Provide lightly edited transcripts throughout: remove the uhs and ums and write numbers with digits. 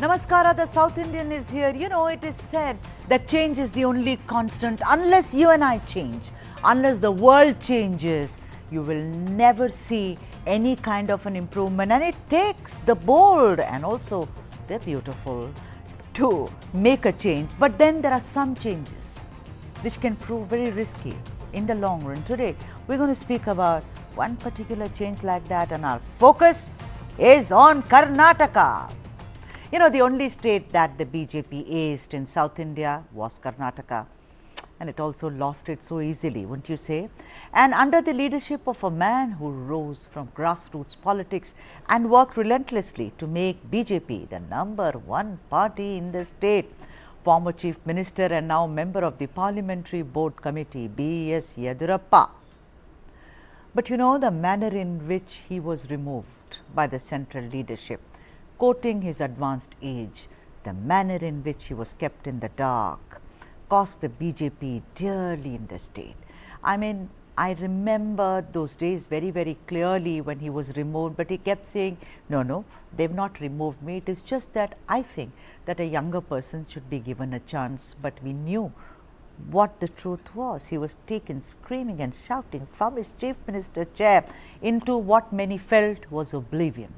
Namaskara, the South Indian is here. You know, it is said that change is the only constant. Unless you and I change, unless the world changes, you will never see any kind of an improvement. And it takes the bold and also the beautiful to make a change. But then there are some changes which can prove very risky in the long run. Today, we're going to speak about one particular change like that, and our focus is on Karnataka. You know, the only state that the BJP aced in South India was Karnataka, and it also lost it so easily, wouldn't you say? And under the leadership of a man who rose from grassroots politics and worked relentlessly to make BJP the #1 party in the state, former Chief Minister and now member of the Parliamentary Board Committee, B.S Yediyurappa. But you know, the manner in which he was removed by the central leadership, quoting his advanced age, the manner in which he was kept in the dark, cost the BJP dearly in the state. I mean, I remember those days very, very clearly when he was removed, but he kept saying, no, they've not removed me. It is just that I think that a younger person should be given a chance. But we knew what the truth was. He was taken screaming and shouting from his chief minister chair into what many felt was oblivion.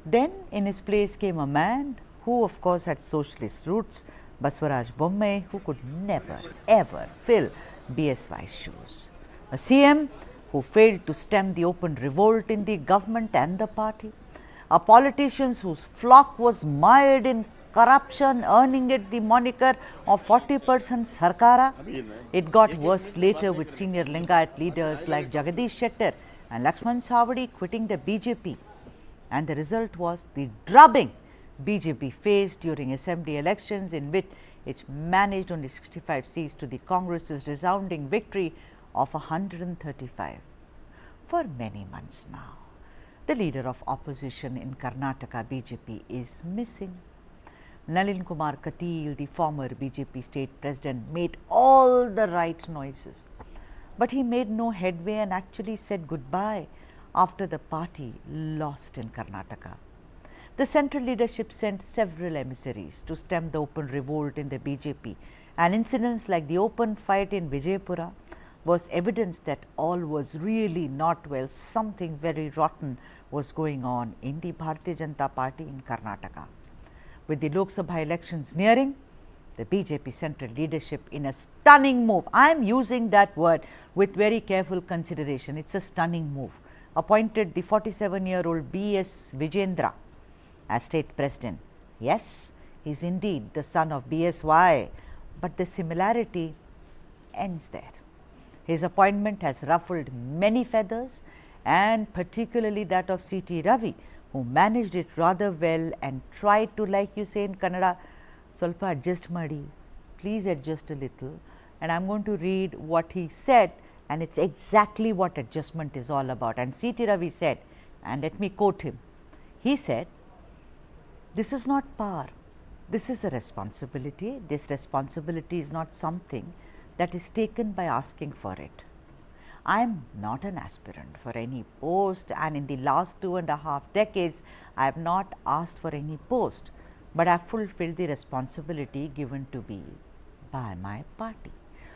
Then in his place came a man who of course had socialist roots, Basavaraj Bommai, who could never ever fill BSY's shoes. A CM who failed to stem the open revolt in the government and the party. A politician whose flock was mired in corruption, earning it the moniker of 40% Sarkara. It got worse later with senior Lingayat leaders like Jagadish Shettar and Lakshman Savadi quitting the BJP. And the result was the drubbing BJP faced during assembly elections, in which it managed only 65 seats to the Congress's resounding victory of 135. For many months now, the leader of opposition in Karnataka BJP is missing. Nalin Kumar Katil, the former BJP state president, made all the right noises, but he made no headway and actually said goodbye after the party lost in Karnataka. The central leadership sent several emissaries to stem the open revolt in the BJP, and incidents like the open fight in Vijayendra was evidence that all was really not well. Something very rotten was going on in the Bharatiya Janata Party in Karnataka. With the Lok Sabha elections nearing, the BJP central leadership, in a stunning move, I am using that word with very careful consideration, it's a stunning move, appointed the 47-year-old B.S Vijayendra as state president. Yes, he is indeed the son of BSY, but the similarity ends there. His appointment has ruffled many feathers, and particularly that of C.T. Ravi, who managed it rather well and tried to, like you say in Kannada, Solpa adjust madi, please adjust a little. And I am going to read what he said, and it's exactly what adjustment is all about. And C.T. Ravi said, and let me quote him, he said, "This is not power, this is a responsibility. This responsibility is not something that is taken by asking for it. I am not an aspirant for any post, and in the last 2.5 decades, I have not asked for any post, but I have fulfilled the responsibility given to me by my party."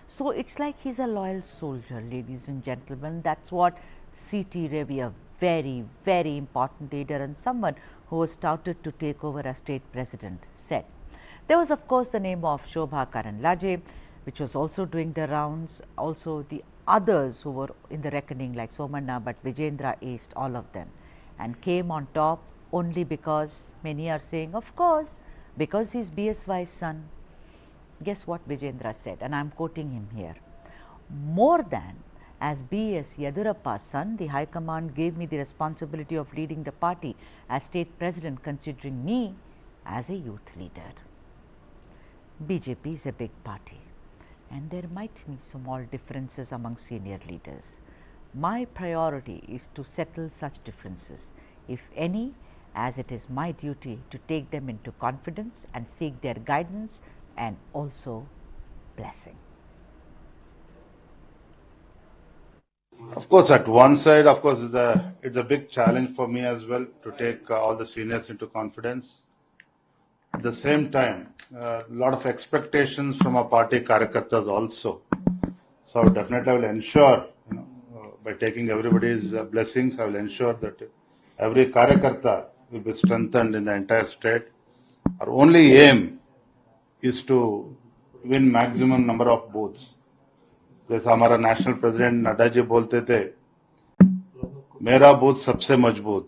So it's like he's a loyal soldier, ladies and gentlemen. That's what C.T. Ravi, a very, very important leader and someone who was touted to take over as state president, said. There was of course the name of Shobha Karanlaje, which was also doing the rounds, also the others who were in the reckoning like Somanna, but Vijayendra aced all of them and came on top only because many are saying, of course, because he is BSY's son. Guess what Vijayendra said, and I am quoting him here. "More than as B.S Yediyurappa's son, the High Command gave me the responsibility of leading the party as state president, considering me as a youth leader." BJP is a big party, and there might be small differences among senior leaders. My priority is to settle such differences, if any, as it is my duty to take them into confidence and seek their guidance and also blessing. Of course, at one side, of course, it's a big challenge for me as well to take all the seniors into confidence. At the same time, a lot of expectations from our party Karyakartas also. So definitely I will ensure, by taking everybody's blessings, I will ensure that every Karyakarta will be strengthened in the entire state. Our only aim is to win maximum number of booths. जैसा हमारा national president Nadda ji बोलते थे, मेरा booth सबसे मजबूत.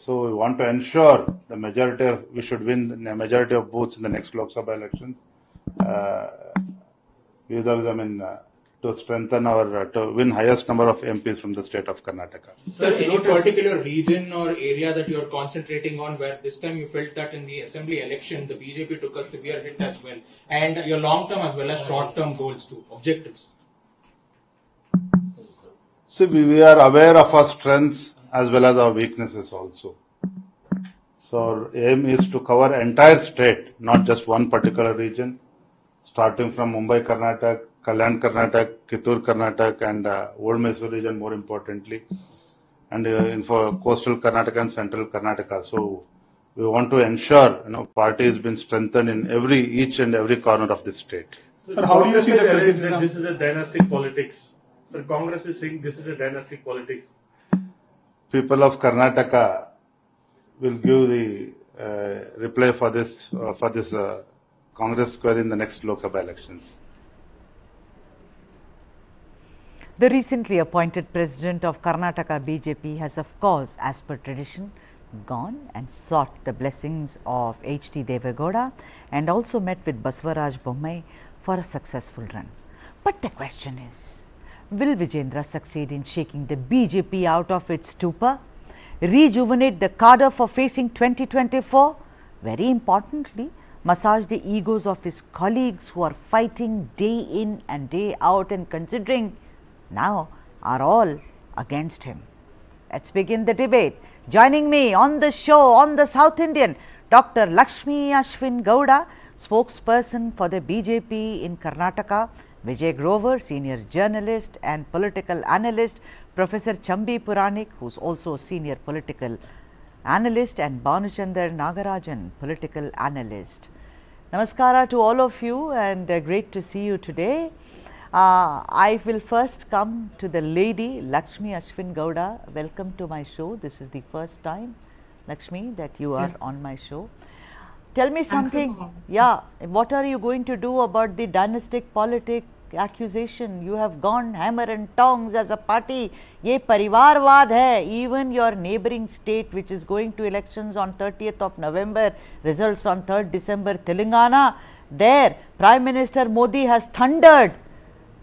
So we want to ensure we should win the majority of booths in the next Lok Sabha elections. To strengthen to win highest number of MPs from the state of Karnataka. Sir, any particular region or area that you are concentrating on where this time you felt that in the assembly election the BJP took a severe hit as well, and your long-term as well as short-term goals too, objectives? See, we are aware of our strengths as well as our weaknesses also. So our aim is to cover entire state, not just one particular region, starting from Mumbai, Karnataka, Kalyan, Karnataka, Kittur, Karnataka, and Old Mysore region more importantly, and for coastal Karnataka and central Karnataka. So we want to ensure, party has been strengthened in each and every corner of the state. Sir, how do you see the critics that this is a dynastic politics? Sir, Congress is saying this is a dynastic politics. People of Karnataka will give the reply for this Congress square in the next Lok Sabha elections. The recently appointed president of Karnataka BJP has, of course, as per tradition, gone and sought the blessings of H.D. Devegowda and also met with Basavaraj Bommai for a successful run. But the question is, will Vijayendra succeed in shaking the BJP out of its stupor, rejuvenate the cadre for facing 2024? Very importantly, massage the egos of his colleagues who are fighting day in and day out and considering now are all against him. Let's begin the debate. Joining me on the show on the South Indian, Dr. Lakshmi Ashwin Gowda, spokesperson for the BJP in Karnataka, Vijay Grover, senior journalist and political analyst, Professor Chambi Puranik, who's also a senior political analyst, and Bhanuchandar Nagarajan, political analyst. Namaskara to all of you, and great to see you today. I will first come to the lady, Lakshmi Ashwin Gowda. Welcome to my show. This is the first time, Lakshmi, that you are on my show. Tell me something. Yeah, what are you going to do about the dynastic politic accusation? You have gone hammer and tongs as a party. Ye parivarvad hai. Even your neighboring state, which is going to elections on 30th of November, results on 3rd December, Telangana, there Prime Minister Modi has thundered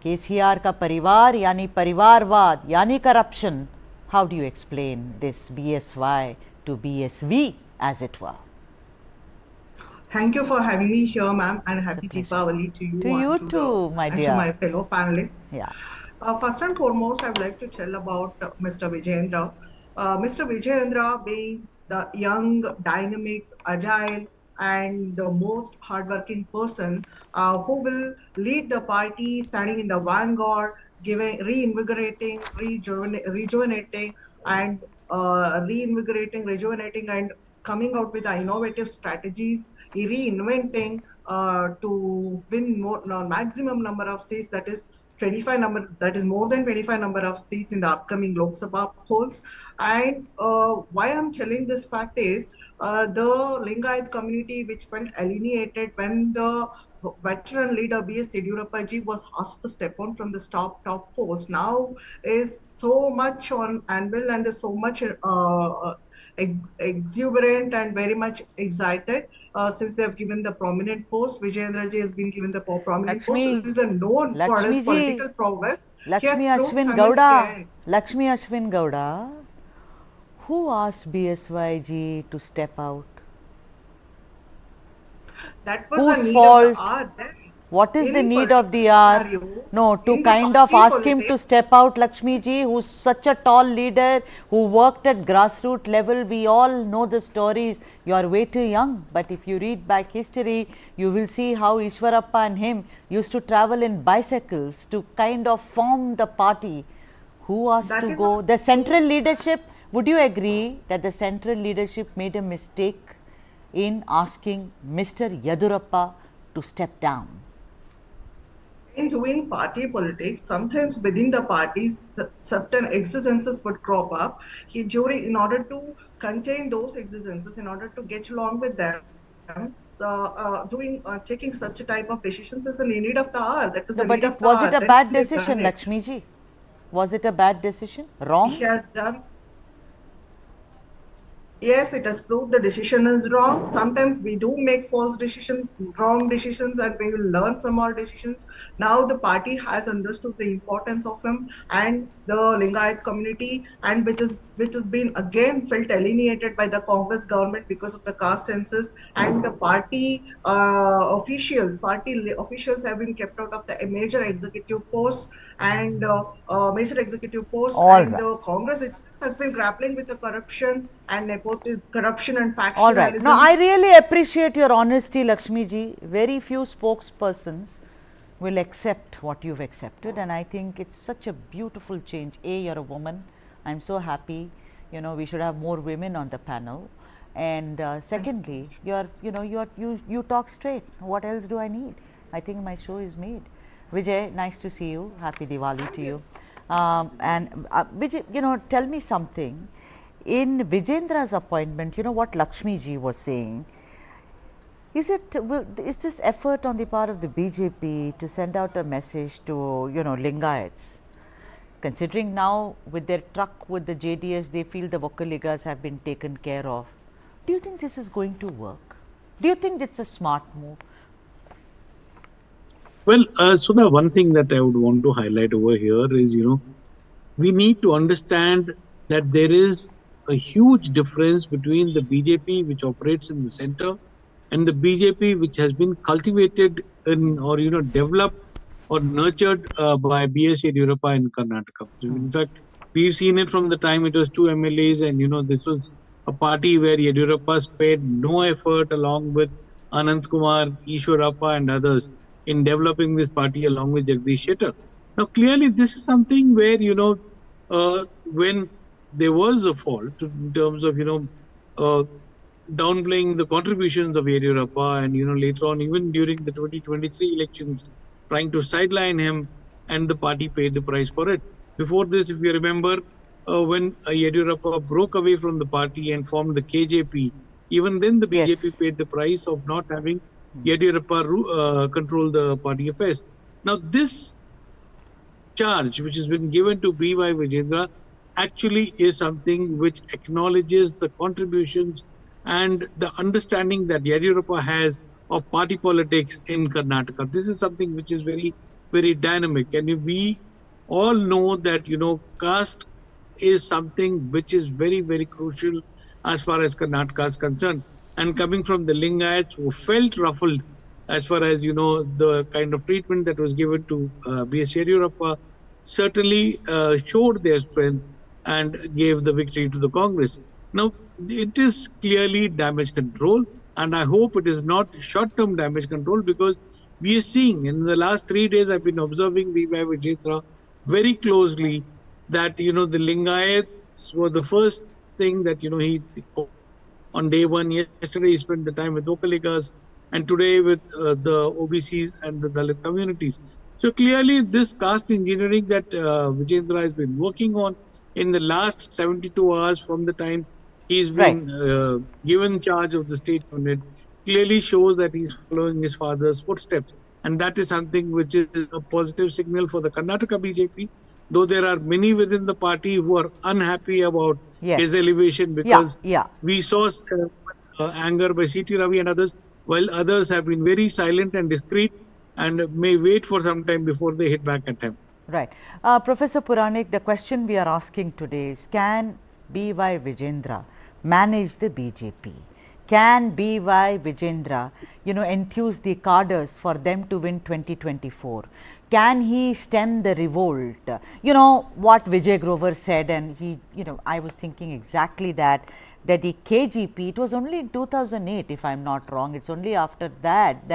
KCR ka parivar yani parivarvad yani corruption. How do you explain this BSY to BSV, as it were? Thank you for having me here, ma'am, and happy Deepavali to you. To you too, my dear. And to my fellow panelists. Yeah. First and foremost, I would like to tell about Mr. Vijayendra. Mr. Vijayendra being the young, dynamic, agile, and the most hardworking person who will lead the party, standing in the vanguard, rejuvenating, and coming out with innovative strategies, reinventing to win maximum number of seats, that is 25 number, that is more than 25 number of seats in the upcoming Lok Sabha polls. And why I'm telling this fact is the Lingayat community, which felt alienated when the veteran leader B.S Yediyurappa ji was asked to step on from the top post, now is so much on anvil and is so much exuberant and very much excited since they have given the prominent post. Vijayendra ji has been given the prominent post. He is known for his political prowess. Lakshmi Ashwin Gowda, who asked BSY ji to step out? That was Whose the need fault? of the hour then. What is In the need particular of the hour? scenario, No, to in the kind of party ask him to politics- step out, Lakshmi ji, who's such a tall leader, who worked at grassroots level. We all know the stories. You are way too young, but if you read back history, you will see how Ishwarappa and him used to travel in bicycles to kind of form the party. Who asked That to is go? not The central leadership, would you agree that the central leadership made a mistake in asking Mr. Yediyurappa to step down? In doing party politics, sometimes within the parties, certain exigences would crop up. In order to contain those exigences, in order to get along with them, taking such a type of decisions is a need of the hour. That is No, a but need of the was it hour. a Then bad he has done decision, it. Lakshmi ji? Was it a bad decision? He Wrong? has done. Yes, it has proved the decision is wrong. Sometimes we do make false decisions, wrong decisions, and we will learn from our decisions. Now the party has understood the importance of him and the Lingayat community, and which has been again felt alienated by the Congress government because of the caste census, and the party officials have been kept out of the major executive posts All and right. the Congress itself has been grappling with the corruption and nepotism, corruption and All right. Now, factionalism. I really appreciate your honesty, Lakshmi ji. Very few spokespersons will accept what you've accepted, and I think it's such a beautiful change. A, you're a woman. I'm so happy. You know, we should have more women on the panel. And secondly, you talk straight. What else do I need? I think my show is made. Vijay, nice to see you. Happy Diwali to you. Vijay, tell me something. In Vijayendra's appointment, what Lakshmi ji was saying, is this effort on the part of the BJP to send out a message to, Lingayats? Considering now with their truck with the JDS, they feel the Vokkaligas have been taken care of. Do you think this is going to work? Do you think it's a smart move? Well, Sudha, one thing that I would want to highlight over here is, we need to understand that there is a huge difference between the BJP, which operates in the center, and the BJP, which has been cultivated developed or nurtured by B.S Yediyurappa in Karnataka. In fact, we've seen it from the time it was 2 MLAs, and this was a party where Yediyurappa spared no effort along with Anand Kumar, Ishwarappa, and others in developing this party along with Jagdish Shettar. Now, clearly, this is something where, when there was a fault in terms of, downplaying the contributions of Yediyurappa and, later on, even during the 2023 elections, trying to sideline him, and the party paid the price for it. Before this, if you remember, when Yediyurappa broke away from the party and formed the KJP, even then the BJP Yes. paid the price of not having Yediyurappa control the party affairs. Now, this charge which has been given to B.Y. Vijayendra actually is something which acknowledges the contributions and the understanding that Yediyurappa has of party politics in Karnataka. This is something which is very, very dynamic. And we all know that, caste is something which is very, very crucial as far as Karnataka is concerned. And coming from the Lingayats who felt ruffled as far as, the kind of treatment that was given to B.S Yediyurappa certainly showed their strength and gave the victory to the Congress. Now, it is clearly damage control, and I hope it is not short-term damage control, because we are seeing in the last 3 days, I've been observing B.Y. Vijayendra very closely that, the Lingayats were the first thing that, he on day one. Yesterday, he spent the time with Vokkaligas, and today with the OBCs and the Dalit communities. So clearly, this caste engineering that Vijayendra has been working on in the last 72 hours from the time he's been given charge of the state unit clearly shows that he's following his father's footsteps. And that is something which is a positive signal for the Karnataka BJP, though there are many within the party who are unhappy about his elevation, because we saw anger by C.T. Ravi and others, while others have been very silent and discreet and may wait for some time before they hit back at him. Right. Professor Puranik, the question we are asking today is, can B.Y. Vijayendra manage the BJP? Can B.Y. Vijayendra, enthuse the cadres for them to win 2024? Can he stem the revolt? What Vijay Grover said, and he, I was thinking exactly that the KGP, it was only in 2008, if I'm not wrong, it's only after that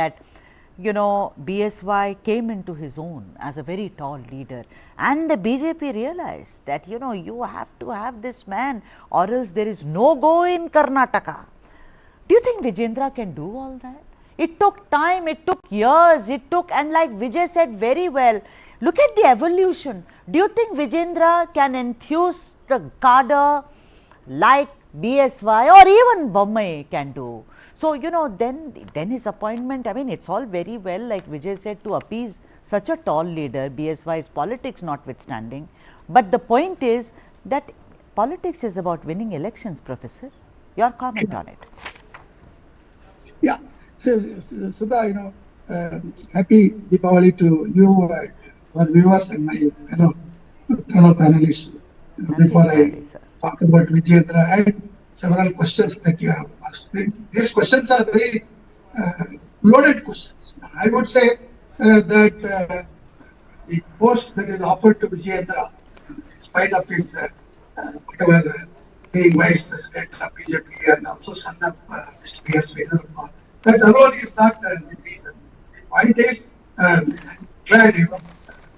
BSY came into his own as a very tall leader, and the BJP realized that, you have to have this man or else there is no go in Karnataka. Do you think Vijayendra can do all that? It took time, it took years, and like Vijay said very well, look at the evolution. Do you think Vijayendra can enthuse the cadre like BSY or even Bommai can do? So, then his appointment, I mean, it's all very well, like Vijay said, to appease such a tall leader, BSY's politics notwithstanding. But the point is that politics is about winning elections, Professor. Your comment on it? Yeah. So, Sudha, happy Deepavali to you, our viewers, and my fellow panelists. Before I talk about Vijayendra and several questions that you have asked, these questions are very loaded questions. I would say that the post that is offered to Vijayendra, in spite of his whatever being vice president of BJP and also son of Mr. B.S Yediyurappa, that alone is not the reason. The point is, I'm glad,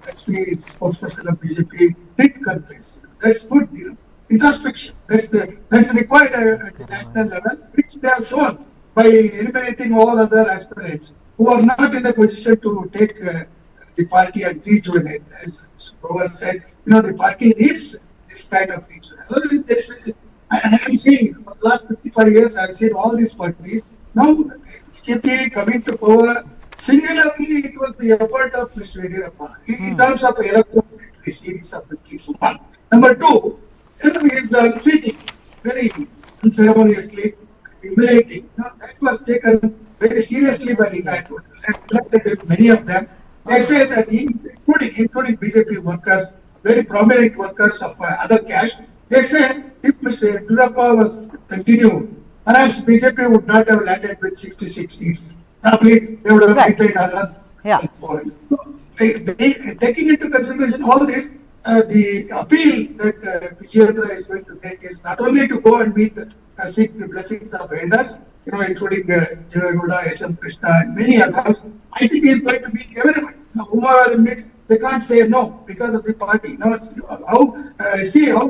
let's be spokesperson of BJP did confess. That's good, introspection. That's required at the national level, which they have shown by eliminating all other aspirants who are not in a position to take the party and rejuvenate. As Mr. Grover said, the party needs this kind of rejuvenation. I am seeing for the last 55 years, I've seen all these parties. Now, BJP coming to power, singularly, it was the effort of Mr. Yediyurappa in terms of electoral victory, series of victories. One. Number two, his seating very unceremoniously, humiliating. That was taken very seriously by Lingayat voters. I reflected with many of them. They say that including BJP workers, very prominent workers of other caste, they say if Mr. Yediyurappa was continued, perhaps BJP would not have landed with 66 seats. Probably they would have retained another 4. Taking into consideration all this, the appeal that Vijayendra is going to make is not only to go and seek the blessings of elders, including Vijayagowda, S.M. Krishna, and many others. I think he is going to meet everybody. Whomever meets, they can't say no because of the party. How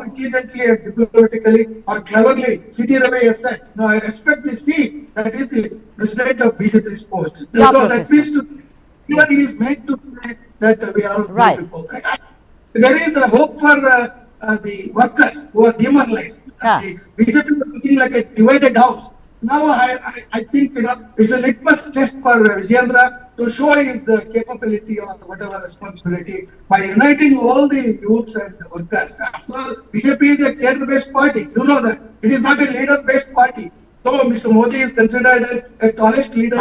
intelligently and diplomatically or cleverly Siti Ravi has said, I respect the seat that is the president of BJP's post. Yeah, so that means even he is made to say that we are all going to cooperate. There is a hope for the workers who are demoralized. The BJP was looking like a divided house. Now I think it's a litmus test for Vijayendra to show his capability or whatever responsibility by uniting all the youths and the workers. After all, BJP is a cadre-based party. You know that. It is not a leader-based party. So Mr. Modi is considered as a tallest leader.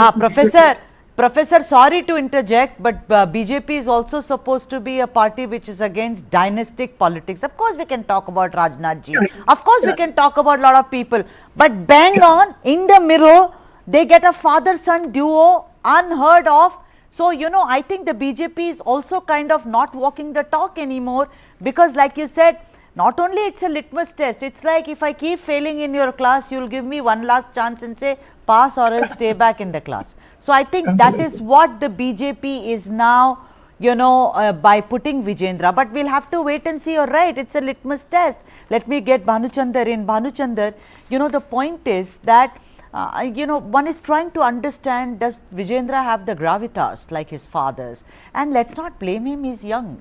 Professor, sorry to interject, but BJP is also supposed to be a party which is against dynastic politics. Of course, we can talk about Rajnath ji. Of course, we can talk about a lot of people. But bang on, in the middle, they get a father-son duo, unheard of. So, I think the BJP is also kind of not walking the talk anymore because like you said, not only it's a litmus test, it's like if I keep failing in your class, you'll give me one last chance and say pass or else stay back in the class. So, I think that is what the BJP is now, by putting Vijayendra. But we'll have to wait and see. You're right, it's a litmus test. Let me get Bhanuchandar in. Bhanuchandar, the point is that, one is trying to understand, does Vijayendra have the gravitas like his fathers? And let's not blame him, he's young.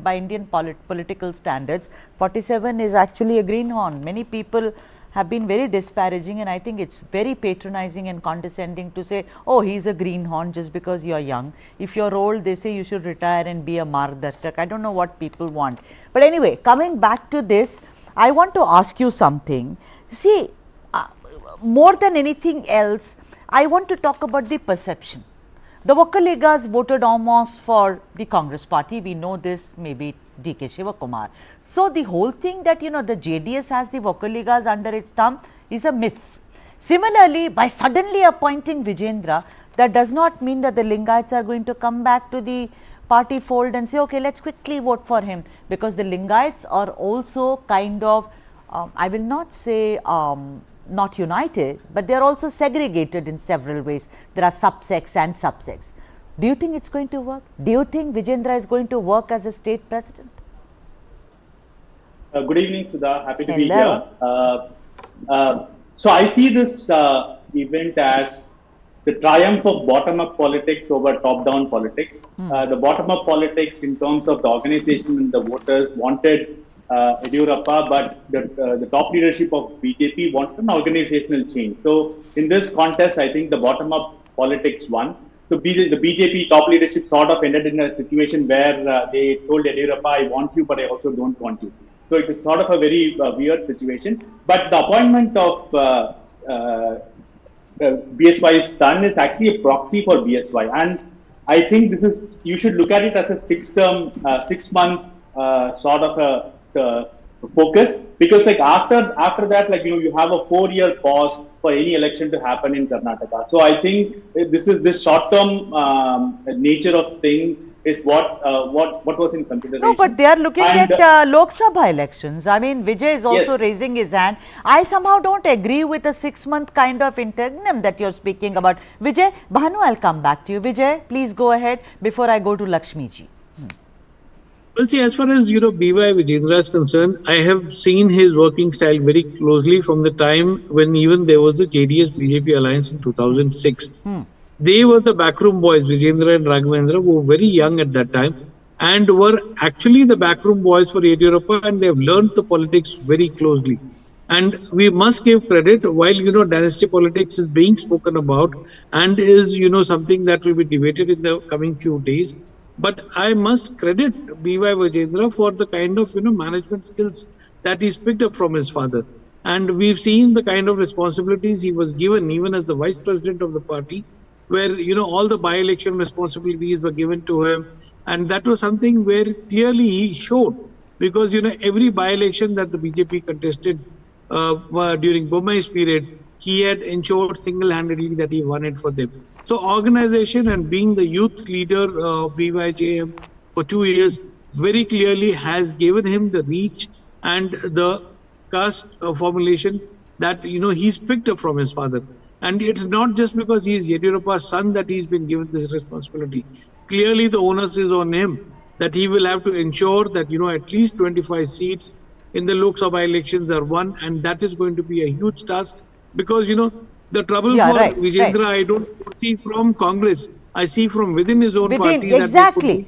By Indian political standards, 47 is actually a greenhorn. Many people have been very disparaging, and I think it's very patronizing and condescending to say, oh, he's a greenhorn just because you're young. If you're old, they say you should retire and be a Margdarshak. I don't know what people want. But anyway, coming back to this, I want to ask you something. See, more than anything else, I want to talk about the perception. The Vokkaligas voted almost for the Congress party. We know this, maybe D.K. Shivakumar. So, the whole thing that, the JDS has the Vokkaligas under its thumb is a myth. Similarly, by suddenly appointing Vijayendra, that does not mean that the Lingayats are going to come back to the party fold and say, okay, let's quickly vote for him, because the Lingayats are also kind of, I will not say not united, but they are also segregated in several ways. There are subsects and subsects. Do you think it's going to work? Do you think Vijayendra is going to work as a state president? Good evening, Sudha. Happy to be here. So I see this event as the triumph of bottom-up politics over top-down politics. The bottom-up politics in terms of the organization and the voters wanted Yediyurappa, but the top leadership of BJP wanted an organizational change. So in this contest, I think the bottom-up politics won. So the BJP top leadership sort of ended in a situation where they told Yediyurappa, I want you, but I also don't want you. So it is sort of a very weird situation. But the appointment of BSY's son is actually a proxy for BSY. And I think this is, you should look at it as a 6-month sort of a focus, because like after that, like, you have a 4-year pause for any election to happen in Karnataka. So I think this short-term nature of thing is what was in consideration. No, but they are looking at Lok Sabha elections. I mean, Vijay is also raising his hand. I somehow don't agree with the 6-month kind of interim that you're speaking about. Vijay, Bhanu, I'll come back to you. Vijay, please go ahead before I go to Lakshmi ji. Well, see, as far as, B.Y. Vijayendra is concerned, I have seen his working style very closely from the time when even there was the JDS-BJP alliance in 2006. They were the backroom boys, Vijayendra and Raghavendra, who were very young at that time and were actually the backroom boys for Yediyurappa, and they have learned the politics very closely. And we must give credit, while, dynasty politics is being spoken about and is, something that will be debated in the coming few days. But I must credit B.Y. Vijayendra for the kind of, management skills that he's picked up from his father. And we've seen the kind of responsibilities he was given, even as the vice president of the party, where, all the by-election responsibilities were given to him. And that was something where clearly he showed, because, every by-election that the BJP contested during Bommai's period, he had ensured single-handedly that he won it for them. So organization and being the youth leader of BYJM for 2 years very clearly has given him the reach and the caste formulation that, he's picked up from his father. And it's not just because he is Yediyurappa's son that he's been given this responsibility. Clearly the onus is on him that he will have to ensure that, at least 25 seats in the Lok Sabha elections are won, and that is going to be a huge task, because, the trouble for Vijayendra, I don't see from Congress. I see from within his own party. Exactly.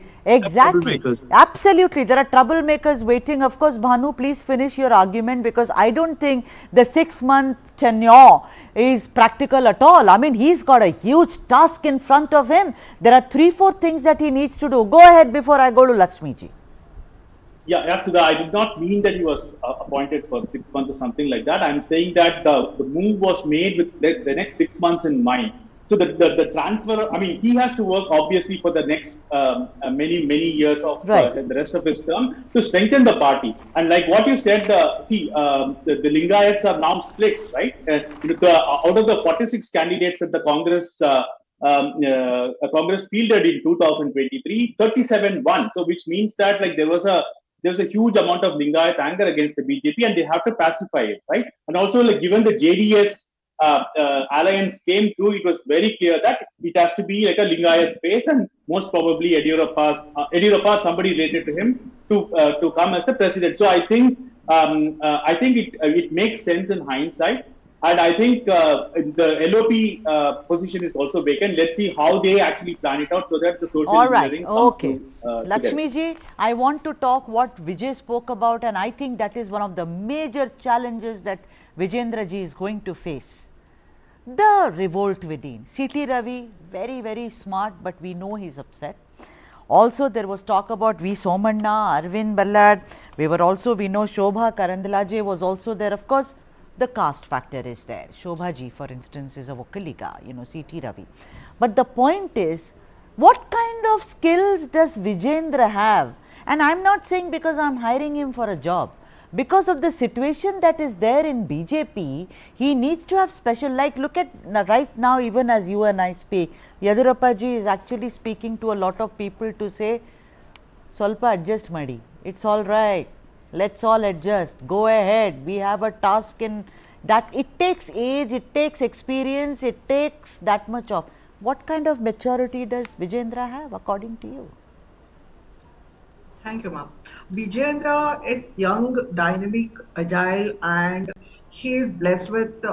Absolutely. There are troublemakers waiting. Of course, Bhanu, please finish your argument, because I don't think the 6-month tenure is practical at all. I mean, he's got a huge task in front of him. There are 3-4 things that he needs to do. Go ahead before I go to Lakshmi ji. Yeah, Sudha, I did not mean that he was appointed for 6 months or something like that. I'm saying that the move was made with the next 6 months in mind. So the transfer, I mean, he has to work obviously for the next many years of the rest of his term to strengthen the party. And like what you said, the Lingayats are now split, right? Out of the 46 candidates that the Congress fielded in 2023, 37 won. So which means that like there was a huge amount of Lingayat anger against the BJP, and they have to pacify it, right? And also, like, given the JDS alliance came through, it was very clear that it has to be like a Lingayat face, and most probably Yediyurappa, somebody related to him, to come as the president. So I think it makes sense in hindsight. And I think the LOP position is also vacant. Let's see how they actually plan it out so that the social engineering comes through, Lakshmi ji, I want to talk what Vijay spoke about, and I think that is one of the major challenges that Vijayendra ji is going to face. The revolt within. C.T. Ravi, very, very smart, but we know he's upset. Also, there was talk about V. Somanna, Arvind Ballad. We know Shobha Karandalaje was also there. Of course, the caste factor is there. Shobha ji, for instance, is a Vokalika, C.T. Ravi. But the point is, what kind of skills does Vijayendra have? And I'm not saying because I'm hiring him for a job. Because of the situation that is there in BJP, he needs to have special, like look at right now, even as you and I speak, Yediyurappa ji is actually speaking to a lot of people to say, Solpa adjust Madi, it's all right, let's all adjust, go ahead, we have a task in that. It takes age, it takes experience, it takes that much of. What kind of maturity does Vijayendra have according to you? Thank you, ma'am. Vijayendra is young, dynamic, agile, and he is blessed with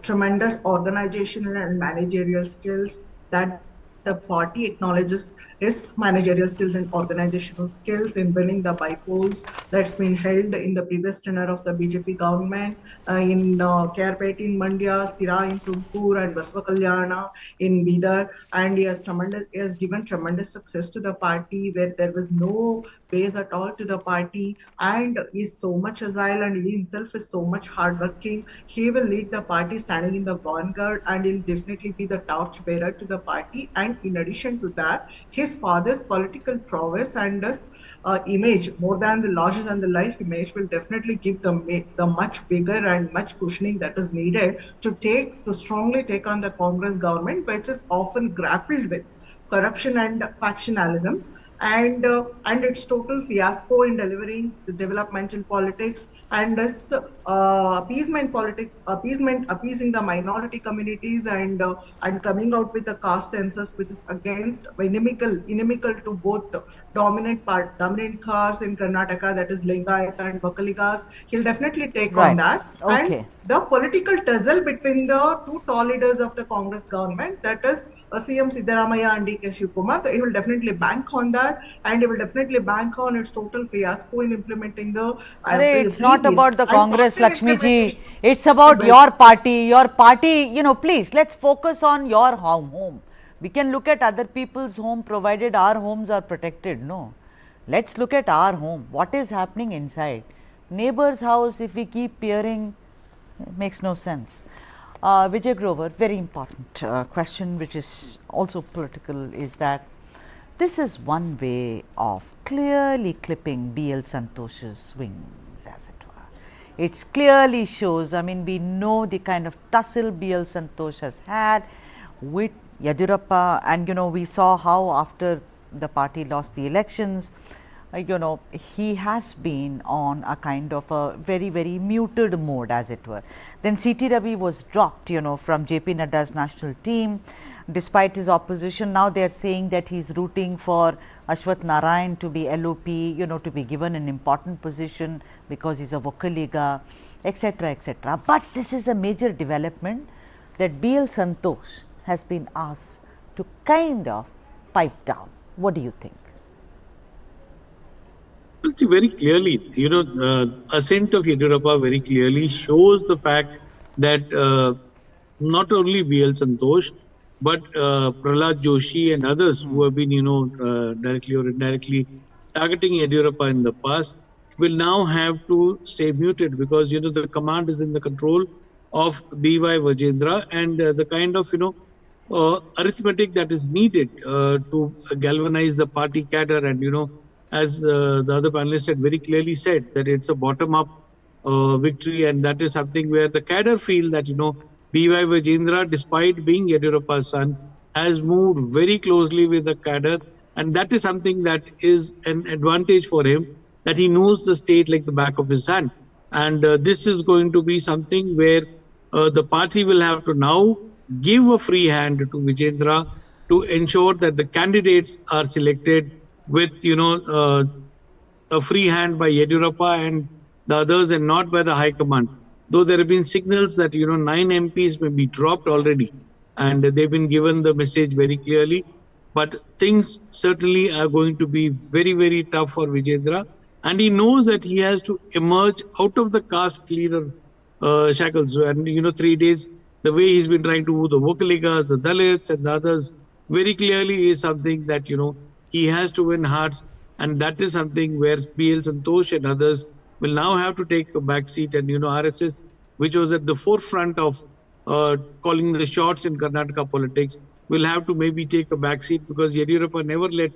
tremendous organizational and managerial skills that the party acknowledges his managerial skills and organizational skills in winning the bypolls that's been held in the previous tenure of the BJP government in Kerpet in Mandya, Sira in Tumkur, and Basva Kalyana in Bidar. And he has given tremendous success to the party where there was no base at all to the party, and is so much agile, and he himself is so much hardworking. He will lead the party standing in the vanguard, and he'll definitely be the torch bearer to the party. And in addition to that, his father's political prowess and his image, more than the larger than the life image, will definitely give the much bigger and much cushioning that is needed to strongly take on the Congress government, which is often grappled with corruption and factionalism, and its total fiasco in delivering the developmental politics and this appeasement politics, appeasing the minority communities, and coming out with a caste census which is against inimical to both dominant caste in Karnataka, that is Lingayat and Vakaligas. He'll definitely take on Right. that. Okay. And the political tussle between the two tall leaders of the Congress government, that is CM Siddaramaiah and D.K. Shivkumar, he will definitely bank on that, and he will definitely bank on its total fiasco in implementing the. It's not freebies. about the And Congress, after Lakshmi ji. implementation- It's about Right. your party. Your party, please, let's focus on your home. We can look at other people's home provided our homes are protected. No. Let's look at our home. What is happening inside? Neighbor's house, if we keep peering, makes no sense. Vijay Grover, very important question, which is also political, is that this is one way of clearly clipping B.L. Santosh's wings, as it were. It clearly shows, we know the kind of tussle B.L. Santosh has had with Yediyurappa, and we saw how after the party lost the elections, he has been on a kind of a very, very muted mode, as it were. Then C.T. Ravi was dropped, from J.P. Nadda's national team, despite his opposition. Now they are saying that he is rooting for Ashwath Narayan to be LOP, to be given an important position because he is a Vokaliga, etc., etc. But this is a major development that B.L. Santosh has been asked to kind of pipe down. What do you think? Well, see, very clearly, assent of Yediyurappa very clearly shows the fact that not only B.L. Santosh, but Prahlad Joshi and others who have been, directly or indirectly targeting Yediyurappa in the past will now have to stay muted because, the command is in the control of B.Y. Vijayendra, and the kind of, arithmetic that is needed to galvanize the party cadre, and, as the other panelists had very clearly said, that it's a bottom-up victory, and that is something where the cadre feel that, B.Y. Vijayendra, despite being Yediyurappa's son, has moved very closely with the cadre, and that is something that is an advantage for him, that he knows the state like the back of his hand. And this is going to be something where the party will have to now give a free hand to Vijayendra to ensure that the candidates are selected with, a free hand by Yediyurappa and the others, and not by the High Command. Though there have been signals that, 9 MPs may be dropped already, and they've been given the message very clearly. But things certainly are going to be very, very tough for Vijayendra. And he knows that he has to emerge out of the caste leader shackles. And, 3 days, the way he's been trying to woo the Vokaligas, the Dalits and the others, very clearly is something that, he has to win hearts. And that is something where B.L. Santosh and others will now have to take a back seat. And, RSS, which was at the forefront of calling the shots in Karnataka politics, will have to maybe take a back seat because Yediyurappa never let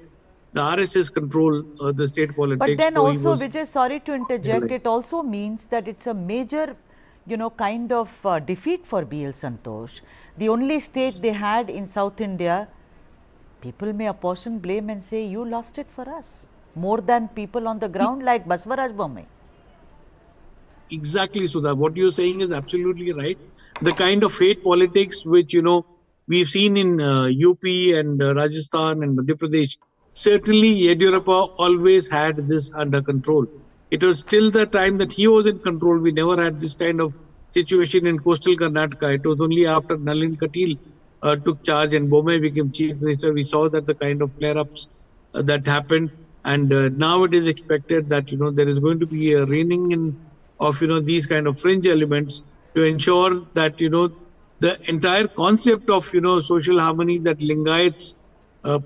the RSS control the state politics. But then also, Vijay, sorry to interject, it also means that it's a major, kind of defeat for B.L. Santosh. The only state they had in South India, people may apportion blame and say, you lost it for us, more than people on the ground like Baswaraj Bommai. Exactly, Sudha. What you're saying is absolutely right. The kind of hate politics which, we've seen in UP and Rajasthan and Madhya Pradesh, certainly Yediyurappa always had this under control. It was till the time that he was in control, we never had this kind of situation in coastal Karnataka. It was only after Nalin Katil took charge and Bomay became chief minister, we saw that the kind of flare-ups that happened. And now it is expected that, there is going to be a reining in of, these kind of fringe elements to ensure that, the entire concept of, social harmony that Lingayats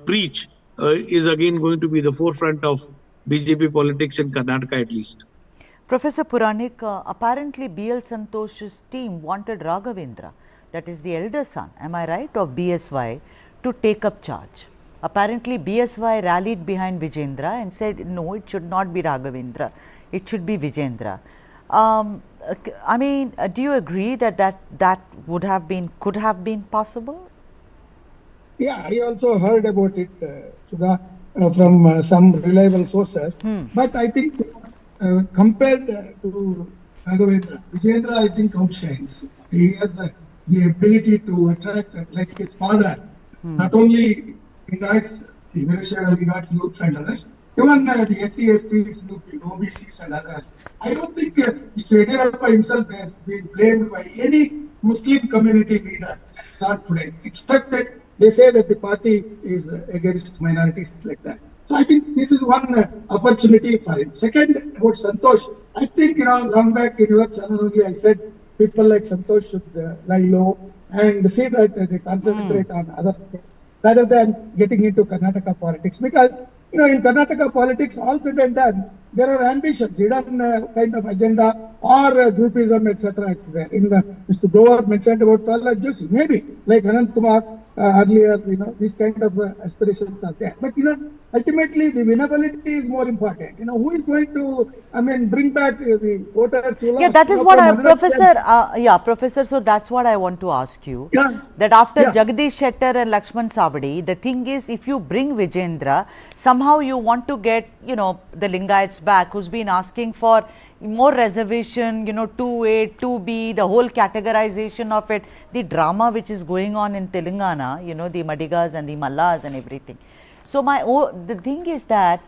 preach is again going to be the forefront of BJP politics in Karnataka at least. Professor Puranik, apparently B.L. Santosh's team wanted Raghavendra, that is the elder son, am I right, of BSY, to take up charge. Apparently BSY rallied behind Vijayendra and said, no, it should not be Raghavendra, it should be Vijayendra. I mean, do you agree that that could have been possible? Yeah, I also heard about it, Sudha, from some reliable sources. But I think compared to Raghavendra, Vijayendra I think outshines. He has the ability to attract, like his father, not only Lingayats, the Veerashaiva Lingayat youths and others, even the SC, STs, OBCs and others. I don't think Mr. Yediyurappa himself has been blamed by any Muslim community leader as on today, except that they say that the party is against minorities like that. So I think this is one opportunity for him. Second, about Santosh, I think, long back in your channel only I said people like Santosh should lie low and see that they concentrate on other things rather than getting into Karnataka politics. Because, in Karnataka politics, all said and done, there are ambitions, hidden kind of agenda or groupism, etc. It's there. Mr. Grover mentioned about Prahlad Joshi, maybe like Anant Kumar earlier, these kind of aspirations are there. But, ultimately the winnability is more important. Who is going to, bring back the voters? Yeah, that is what Professor, so that's what I want to ask you. Yeah. That after Jagdish Shettar and Lakshman Sabadi, the thing is, if you bring Vijayendra, somehow you want to get, the Lingayats back, who's been asking for more reservation, 2A, 2B, the whole categorization of it, the drama which is going on in Telangana, the Madigas and the Mallas and everything. So the thing is that,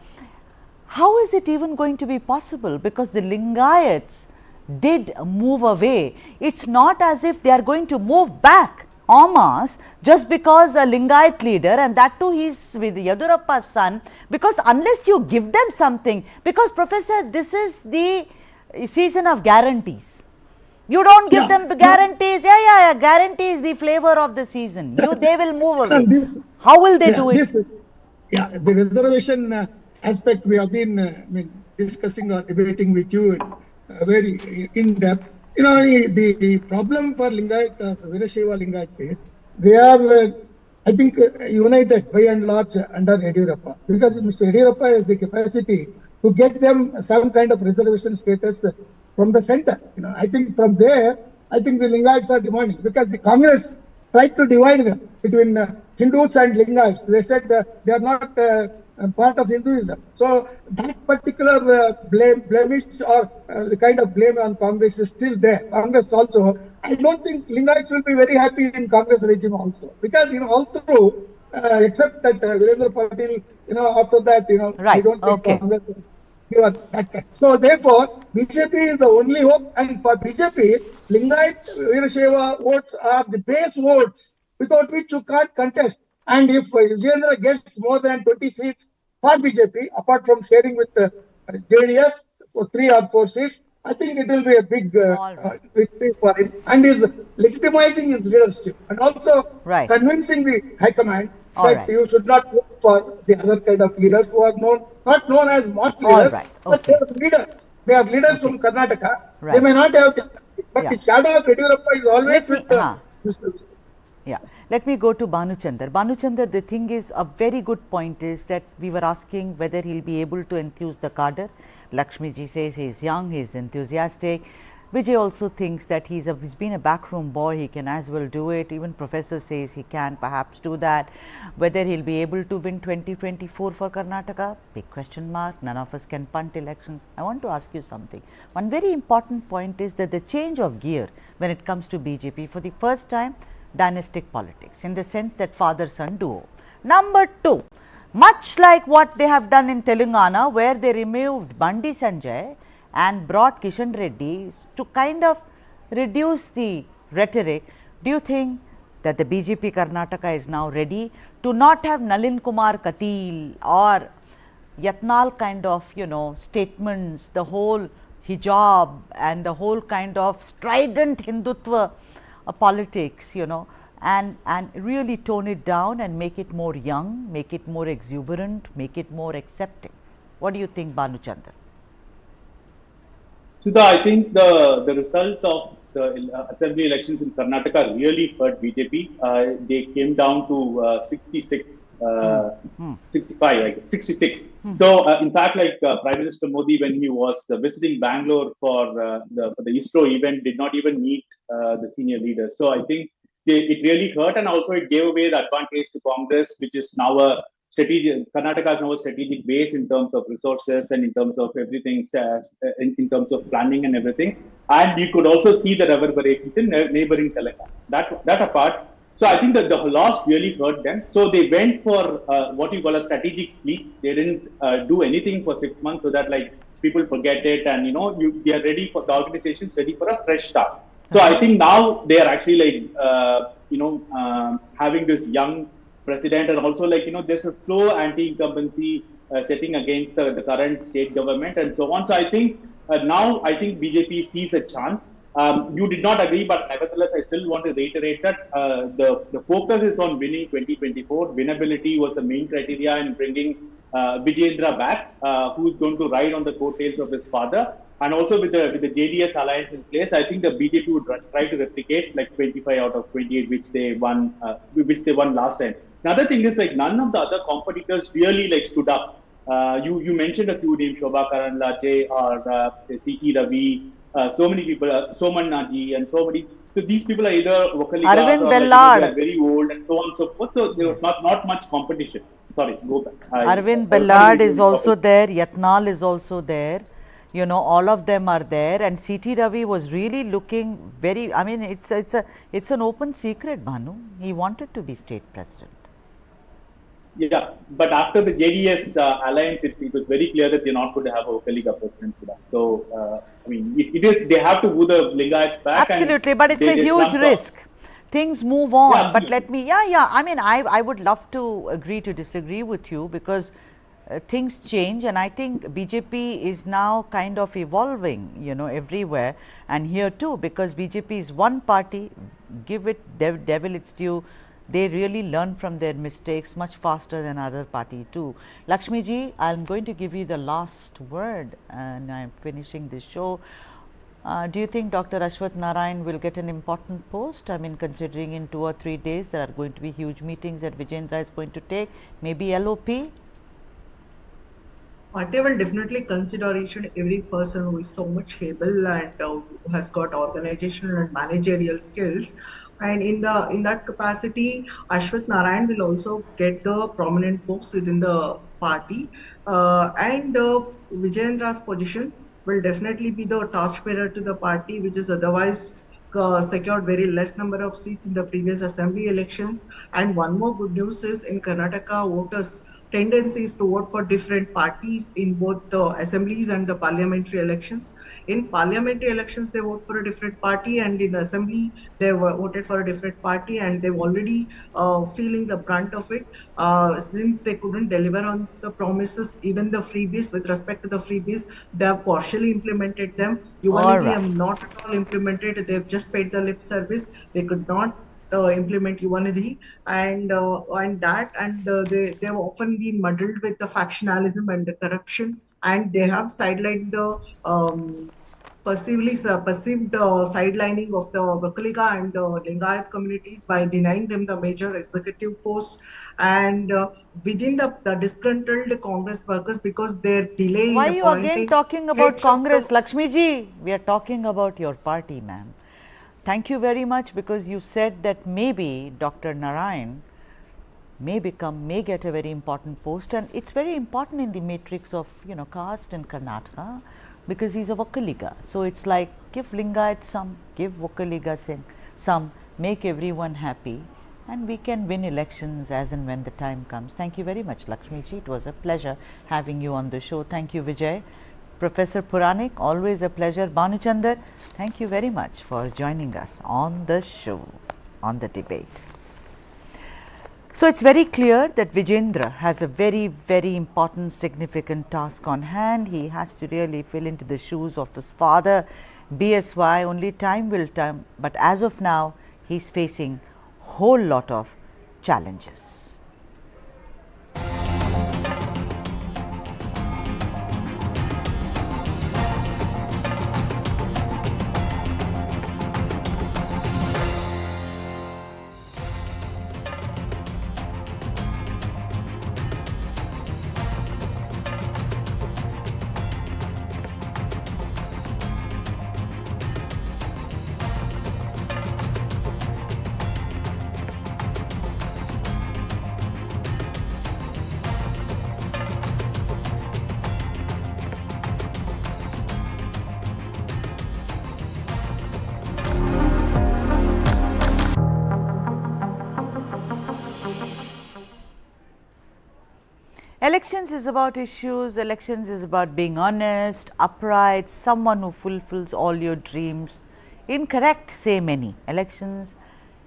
how is it even going to be possible? Because the Lingayats did move away. It's not as if they are going to move back en masse just because a Lingayat leader, and that too he's with Yediyurappa's son, because unless you give them something, because Professor, this is the season of guarantees. You don't give them the guarantees. Guarantee is the flavor of the season. They will move away. How will they do it? The reservation aspect we have been discussing or debating with you very in depth. The problem for Lingayat, Veerashaiva Lingayats is they are, I think, united by and large under Yediyurappa, because Mr. Yediyurappa has the capacity to get them some kind of reservation status from the center. I think from there, I think the Lingayats are demanding, because the Congress tried to divide them between Hindus and Lingayats. They said they are not part of Hinduism. So that particular blemish or kind of blame on Congress is still there. Congress also, I don't think Lingayats will be very happy in Congress regime also, because all through, except that Virendra Patil, after that, I don't think Congress will give that kind. So therefore, BJP is the only hope, and for BJP, Lingayat Veerashaiva votes are the base votes without which you can't contest. And if Vijayendra gets more than 20 seats for BJP, apart from sharing with JDS for 3 or 4 seats, I think it will be a big victory for him, and is legitimizing his leadership, and also convincing the High Command that you should not vote for the other kind of leaders who are not known as mass leaders, but they are leaders. They are leaders from Karnataka. They may not have, but the shadow of Yediyurappa is always with Mr. Let me go to Bhanuchandar. Bhanuchandar, the thing is, a very good point is that we were asking whether he'll be able to enthuse the cadre. Lakshmiji says he's young, he's enthusiastic. Vijay also thinks that he's been a backroom boy, he can as well do it. Even Professor says he can perhaps do that. Whether he'll be able to win 2024 for Karnataka, big question mark. None of us can punt elections. I want to ask you something. One very important point is that the change of gear when it comes to BJP, for the first time, dynastic politics, in the sense that father-son duo. Number 2, Much like what they have done in Telangana, where they removed Bandi Sanjay and brought Kishan Reddy to kind of reduce the rhetoric. Do you think that the BJP Karnataka is now ready to not have Nalin Kumar Katil or Yatnal kind of, statements, the whole hijab and the whole kind of strident Hindutva politics, and really tone it down and make it more young, make it more exuberant, make it more accepting? What do you think, Bhanuchandra? Sudha, I think the results of the assembly elections in Karnataka really hurt BJP. They came down to 66, 65, I guess, 66. So, in fact, like Prime Minister Modi, when he was visiting Bangalore for the ISRO event, did not even meet the senior leaders. So, I think it really hurt, and also it gave away the advantage to Congress, which is now a strategic. Karnataka is now a strategic base in terms of resources and in terms of everything, in terms of planning and everything. And you could also see the reverberations in neighboring Telangana. That apart, so I think that the loss really hurt them. So they went for what you call a strategic sleep. They didn't do anything for 6 months, so that like people forget it, and they are ready for the organization's ready for a fresh start. So I think now they are actually like having this young president, and also like there's a slow anti-incumbency setting against the current state government and so on. So I think now I think BJP sees a chance. You did not agree, but nevertheless I still want to reiterate that the focus is on winning 2024. Winnability was the main criteria in bringing Vijayendra back, who is going to ride on the coattails of his father. And also with the JDS alliance in place, I think the BJP would try to replicate like 25 out of 28, which they won last time. Another thing is like none of the other competitors really like stood up. You mentioned a few names, Shobha Karanlache or C.T. Ravi, so many people, Soman Naji, and so many. So these people are either vocaligas Arvind or Bellad. like, very old and so on and so forth. So there was not much competition. Sorry, go back. Arvind Bellad is also there, Yatnal is also there. All of them are there, and C.T. Ravi was really looking very, I mean, it's an open secret, Bhanu. He wanted to be state president. Yeah, but after the JDS alliance, it was very clear that they're not going to have a Okaliga president for that. So, I mean, they have to woo the Lingayats back. Absolutely, but it's a huge risk. Things move on, Yeah, but let me, I mean, I would love to agree to disagree with you, because things change, and I think BJP is now kind of evolving, everywhere, and here too, because BJP is one party, give it devil its due. They really learn from their mistakes much faster than other party too. Lakshmi ji, I am going to give you the last word, and I am finishing this show. Do you think Dr. Ashwath Narayan will get an important post? I mean, considering in 2 or 3 days there are going to be huge meetings that Vijayendra is going to take, maybe LOP? Party will definitely consider each and every person who is so much able and who has got organizational and managerial skills. And in that capacity, Ashwath Narayan will also get the prominent posts within the party. And Vijayendra's position will definitely be the torchbearer to the party, which is otherwise secured very less number of seats in the previous assembly elections. And one more good news is in Karnataka, voters' tendencies to vote for different parties in both the assemblies and the parliamentary elections. In parliamentary elections, they vote for a different party, and in the assembly, they voted for a different party, and they've already feeling the brunt of it since they couldn't deliver on the promises, even the freebies. With respect to the freebies, they have partially implemented them. Yuvanidhi have not at all implemented. They've just paid the lip service. They could not implement Yuvanidhi, and they have often been muddled with the factionalism and the corruption, and they have sidelined the perceived sidelining of the Vakaliga and the Lingayat communities by denying them the major executive posts, and within the disgruntled Congress workers, because their delay Why in you appointing again talking about heads of Congress, Lakshmi ji? We are talking about your party, ma'am. Thank you very much, because you said that maybe Dr. Narayan may get a very important post, and it's very important in the matrix of caste in Karnataka, because he's a Vakaliga. So it's like, give Lingayat some, give Vakaliga some, make everyone happy, and we can win elections as and when the time comes. Thank you very much, Lakshmi ji. It was a pleasure having you on the show. Thank you, Vijay. Professor Puranik, always a pleasure. Bhanuchandar, thank you very much for joining us on the show, on the debate. So, it is very clear that Vijayendra has a very, very important, significant task on hand. He has to really fill into the shoes of his father, BSY. Only time will tell, but as of now, he is facing whole lot of challenges. Elections is about issues, elections is about being honest, upright, someone who fulfills all your dreams. Incorrect, say many. Elections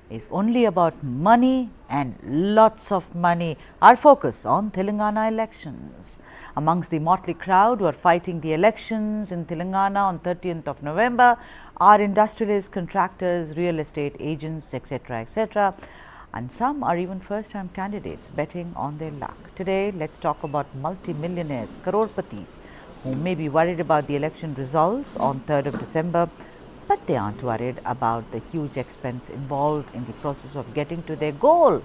is only about money and lots of money. Our focus on Telangana elections. Amongst the motley crowd who are fighting the elections in Telangana on 30th of November are industrialists, contractors, real estate agents, etc., etc. And some are even first time candidates betting on their luck. Today, let us talk about multi-millionaires, crorepattis, who may be worried about the election results on 3rd of December, but they aren't worried about the huge expense involved in the process of getting to their goal.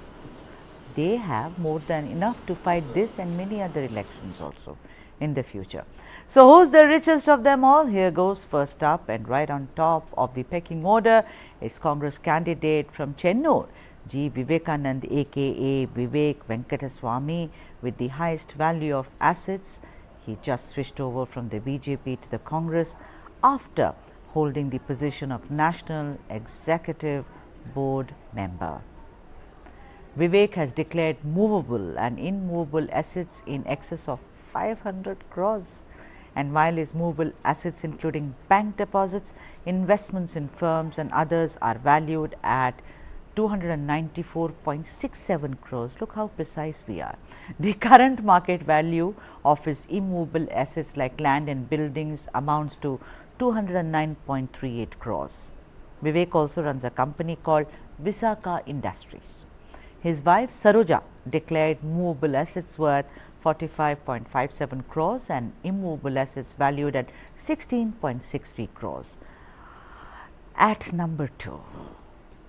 They have more than enough to fight this and many other elections also in the future. So, who is the richest of them all? Here goes. First up and right on top of the pecking order is Congress candidate from Chennur, G. Vivekanand, aka Vivek Venkataswamy, with the highest value of assets. He just switched over from the BJP to the Congress after holding the position of National Executive Board member. Vivek has declared movable and immovable assets in excess of 500 crores. And while his movable assets including bank deposits, investments in firms and others are valued at 294.67 crores. Look how precise we are. The current market value of his immovable assets like land and buildings amounts to 209.38 crores. Vivek also runs a company called Visakha Industries. His wife Saroja declared movable assets worth 45.57 crores and immovable assets valued at 16.63 crores. At number 2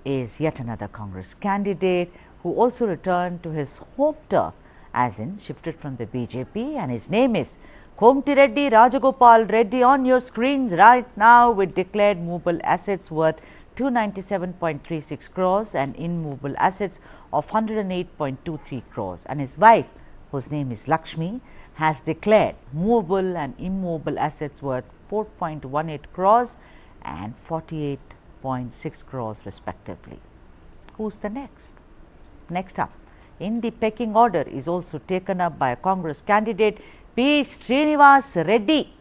is yet another Congress candidate who also returned to his home turf, as in shifted from the BJP, and his name is Komtireddy Rajagopal Reddy on your screens right now, with declared movable assets worth 297.36 crores and immovable assets of 108.23 crores. And his wife, whose name is Lakshmi, has declared movable and immovable assets worth 4.18 crores and 48.6 crores respectively. Who's the next? Next up in the pecking order is also taken up by a Congress candidate, P. Srinivas Reddy.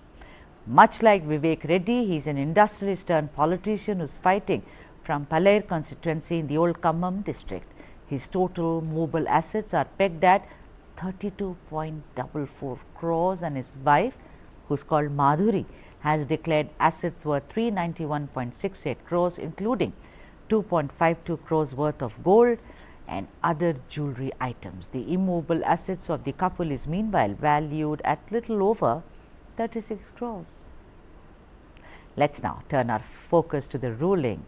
Much like Vivek Reddy, he is an industrialist turned politician who is fighting from Palair constituency in the old Khammam district. His total movable assets are pegged at 32.44 crores, and his wife, who is called Madhuri, has declared assets worth 391.68 crores, including 2.52 crores worth of gold and other jewelry items. The immovable assets of the couple is meanwhile valued at little over 36 crores. Let's now turn our focus to the ruling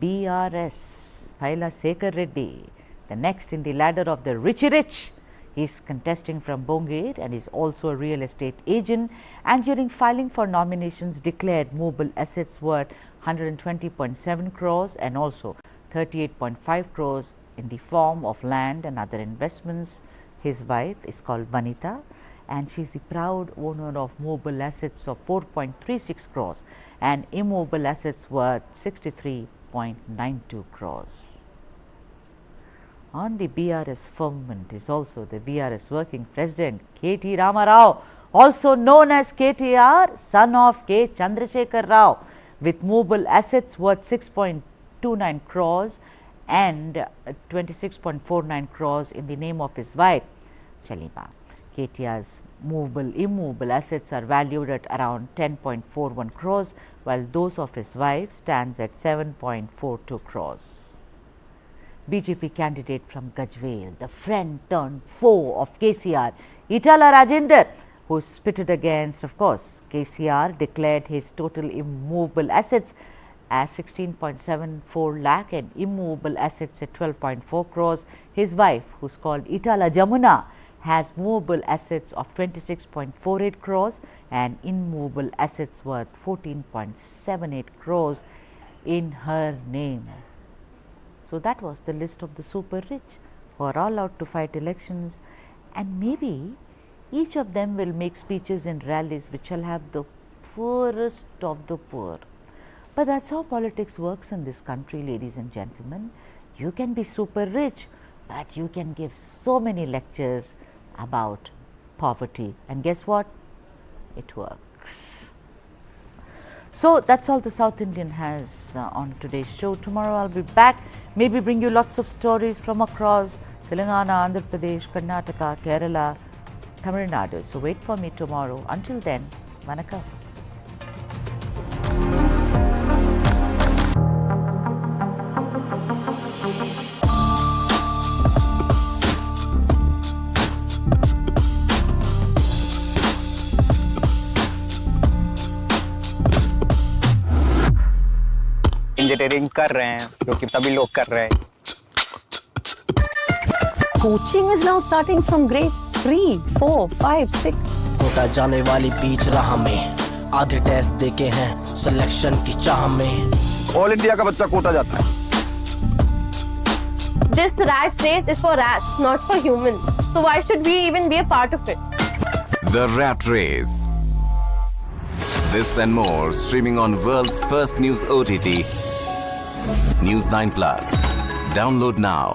BRS, Paila Sekar Reddy, the next in the ladder of the Richy Rich. He is contesting from Bongir and is also a real estate agent, and during filing for nominations declared movable assets worth 120.7 crores and also 38.5 crores in the form of land and other investments. His wife is called Vanita, and she is the proud owner of movable assets of 4.36 crores and immovable assets worth 63.92 crores. on the BRS firmament is also the BRS working president K.T. Rama Rao, also known as KTR, son of K. Chandrasekhar Rao, with movable assets worth 6.29 crores and 26.49 crores in the name of his wife, Shalima. KTR's immovable assets are valued at around 10.41 crores, while those of his wife stands at 7.42 crores. BJP candidate from Gajwel, the friend turned foe of KCR, Itala Rajender, who spitted against, of course, KCR, declared his total immovable assets as 16.74 lakh and immovable assets at 12.4 crores. His wife, who's called Itala Jamuna, has movable assets of 26.48 crores and immovable assets worth 14.78 crores in her name. So that was the list of the super rich who are all out to fight elections, and maybe each of them will make speeches in rallies which shall have the poorest of the poor. But that's how politics works in this country, ladies and gentlemen. You can be super rich, but you can give so many lectures about poverty, and guess what? It works. So that's all the South Indian has on today's show. Tomorrow I'll be back, maybe bring you lots of stories from across Telangana, Andhra Pradesh, Karnataka, Kerala, Tamil Nadu. So wait for me tomorrow. Until then, Vanakkam. Engineering कर रहे हैं क्योंकि सभी लोग कर रहे हैं. Coaching is now starting from grade 3, 4, 5, 6. Kota जाने वाली बीच राह में आधे टेस्ट देके हैं सिलेक्शन की चाह में. ऑल इंडिया का बच्चा कोटा जाता है. This rat race is for rats, not for humans. So why should we even be a part of it? The Rat Race. This and more streaming on world's first news OTT, News9 Plus. Download now.